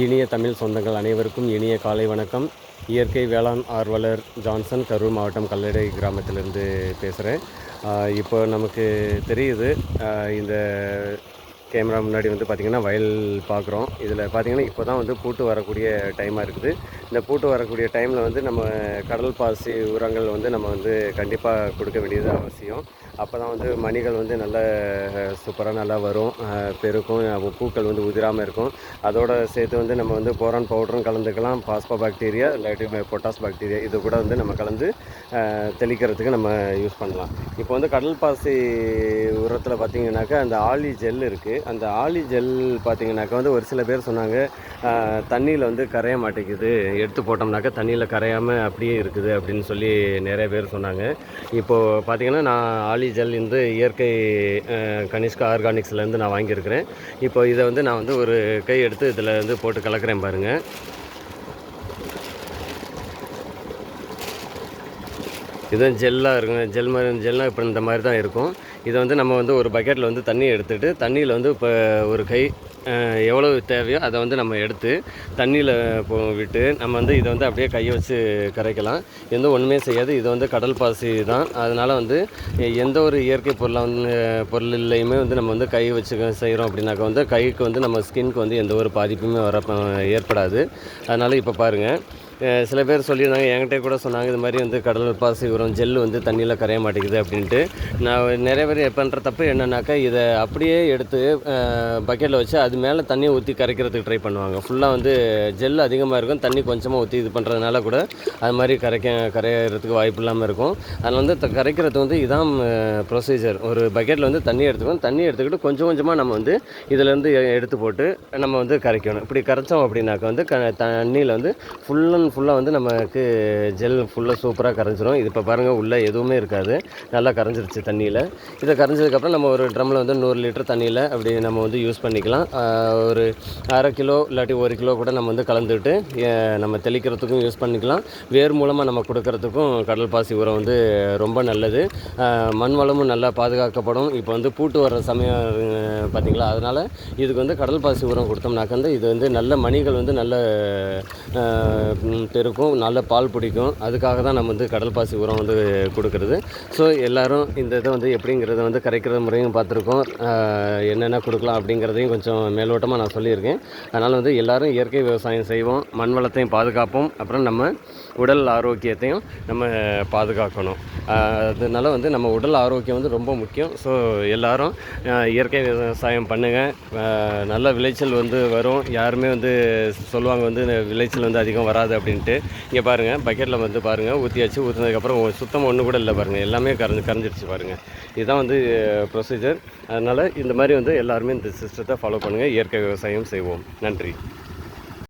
இனிய தமிழ் சொந்தங்கள் அனைவருக்கும் இனிய காலை வணக்கம். இயற்கை வேளாண் ஆர்வலர் ஜான்சன், கரூர் மாவட்டம் கல்லடை கிராமத்திலிருந்து பேசுகிறேன். இப்போ நமக்கு தெரியுது, இந்த கேமரா முன்னாடி வந்து பார்த்திங்கன்னா வயல் பார்க்குறோம். இதில் பார்த்திங்கன்னா இப்போ தான் வந்து பூட்டு வரக்கூடிய டைமாக இருக்குது. இந்த பூட்டு வரக்கூடிய டைமில் வந்து நம்ம கடல் பாசி உரங்கள் வந்து நம்ம வந்து கண்டிப்பாக கொடுக்க வேண்டியது அவசியம். அப்போ தான் வந்து மணிகள் வந்து நல்ல சூப்பராக நல்லா வரும், பெருக்கும், பூக்கள் வந்து உதிராமல் இருக்கும். அதோடு சேர்த்து வந்து நம்ம வந்து போரான் பவுடரும் கலந்துக்கலாம். பாஸ்போ பாக்டீரியா இல்லாட்டி பொட்டாஸ் பாக்டீரியா இது கூட வந்து நம்ம கலந்து தெளிக்கிறதுக்கு நம்ம யூஸ் பண்ணலாம். இப்போ வந்து கடல் பாசி உரத்தில் பார்த்திங்கனாக்கா அந்த ஆலி ஜெல் இருக்குது. அந்த ஆலி ஜெல் பார்த்திங்கனாக்கா வந்து ஒரு சில பேர் சொன்னாங்க, தண்ணியில் வந்து கரைய மாட்டேங்குது, எடுத்து போட்டோம்னாக்கா தண்ணியில் கரையாமல் அப்படியே இருக்குது அப்படின்னு சொல்லி நிறைய பேர் சொன்னாங்க. இப்போது பார்த்திங்கன்னா நான் ஆலி ஜெல் வந்து இயற்கை கனிஷ்கா ஆர்கானிக்ஸ்லேருந்து நான் வாங்கியிருக்கிறேன். இப்போ இதை வந்து நான் வந்து ஒரு கை எடுத்து இதில் வந்து போட்டு கலக்கிறேன் பாருங்கள். இதுவும் ஜெல்லாக இருக்கும். ஜெல்லாம் இப்போ இந்த மாதிரி தான் இருக்கும். இதை வந்து நம்ம வந்து ஒரு பக்கெட்டில் வந்து தண்ணி எடுத்துகிட்டு, தண்ணியில் வந்து இப்போ ஒரு கை எவ்வளவு தேவையோ அதை வந்து நம்ம எடுத்து தண்ணியில் விட்டு நம்ம வந்து இதை வந்து அப்படியே கையை வச்சு கரைக்கலாம். எந்த ஒன்றுமே செய்யாது. இது வந்து கடல் பாசி தான். அதனால் வந்து எந்த ஒரு இயற்கை பொருள்லையுமே வந்து நம்ம வந்து கை வச்சு செய்கிறோம் அப்படின்னாக்கா வந்து கைக்கு வந்து நம்ம ஸ்கின்க்கு வந்து எந்த ஒரு பாதிப்புமே ஏற்படாது. அதனால் இப்போ பாருங்கள், சில பேர் சொல்லியிருந்தாங்க, என்கிட்ட கூட சொன்னாங்க, இது மாதிரி வந்து கடல் பாசி உரம் ஜெல்லு வந்து தண்ணியில் கரைய மாட்டேங்குது அப்படின்ட்டு. நான் நிறைய பேர் பண்ணுற தப்பு என்னன்னாக்கா, இதை அப்படியே எடுத்து பக்கெட்டில் வச்சு அது மேலே தண்ணியை ஊற்றி கரைக்கிறதுக்கு ட்ரை பண்ணுவாங்க. ஃபுல்லாக வந்து ஜெல் அதிகமாக இருக்கும், தண்ணி கொஞ்சமாக ஊற்றி இது பண்ணுறதுனால கூட அது மாதிரி கரையிறதுக்கு வாய்ப்பு இல்லாமல் இருக்கும். அதில் வந்து கரைக்கிறது வந்து இதான் ப்ரொசீஜர். ஒரு பக்கெட்டில் வந்து தண்ணி எடுத்துக்கணும். தண்ணி எடுத்துக்கிட்டு கொஞ்சம் கொஞ்சமாக நம்ம வந்து இதிலேருந்து எடுத்து போட்டு நம்ம வந்து கரைக்கணும். இப்படி கரைச்சோம் அப்படின்னாக்கா வந்து தண்ணியில் வந்து ஃபுல்லாக வந்து நமக்கு ஜெல் ஃபுல்லாக சூப்பராக கரைஞ்சிரும். இது இப்போ பாருங்கள், உள்ளே எதுவுமே இருக்காது, நல்லா கரைஞ்சிருச்சு தண்ணியில். இதை கரைஞ்சதுக்கப்புறம் நம்ம ஒரு ட்ரம்மில் வந்து 100 லிட்டர் தண்ணியில் அப்படி நம்ம வந்து யூஸ் பண்ணிக்கலாம். ஒரு அரை கிலோ இல்லாட்டி 1 கிலோ கூட நம்ம வந்து கலந்துட்டு நம்ம தெளிக்கிறதுக்கும் யூஸ் பண்ணிக்கலாம். வேர் மூலமாக நம்ம கொடுக்கறதுக்கும் கடல் பாசி உரம் வந்து ரொம்ப நல்லது. மண் வளமும் நல்லா பாதுகாக்கப்படும். இப்போ வந்து பூட்டு வர்ற சமயம் பார்த்திங்களா, அதனால் இதுக்கு வந்து கடல் பாசி உரம் கொடுத்தோம்னாக்க வந்து இது வந்து நல்ல மணிகள் வந்து நல்ல பெருக்கும், நல்ல பால் பிடிக்கும். அதுக்காக தான் நம்ம வந்து கடல் பாசி உரம் வந்து கொடுக்குறது. ஸோ எல்லோரும் இந்த இதை வந்து எப்படிங்கிறத வந்து கரைக்கிற முறையும் பார்த்துருக்கோம், என்னென்ன கொடுக்கலாம் அப்படிங்கிறதையும் கொஞ்சம் மேலோட்டமாக நான் சொல்லியிருக்கேன். அதனால் வந்து எல்லோரும் இயற்கை விவசாயம் செய்வோம், மண் வளத்தையும் பாதுகாப்போம், அப்புறம் நம்ம உடல் ஆரோக்கியத்தையும் நம்ம பாதுகாக்கணும். அதனால் வந்து நம்ம உடல் ஆரோக்கியம் வந்து ரொம்ப முக்கியம். ஸோ எல்லோரும் இயற்கை விவசாயம் பண்ணுங்கள், நல்ல விளைச்சல் வந்து வரும். யாருமே வந்து சொல்லுவாங்க வந்து விளைச்சல் வந்து அதிகம் வராது அப்படின்ட்டு. இங்கே பாருங்கள், பக்கெட்டில் வந்து பாருங்கள் ஊற்றியாச்சு. ஊற்றினதுக்கப்புறம் சுத்தமாக ஒன்று கூட இல்லை பாருங்கள், எல்லாமே கரைஞ்சிருச்சு பாருங்கள். இதுதான் வந்து ப்ரொசீஜர். அதனால் இந்த மாதிரி வந்து எல்லாருமே இந்த சிஸ்டத்தை ஃபாலோ பண்ணுங்கள். இயற்கை விவசாயம் செய்வோம். நன்றி.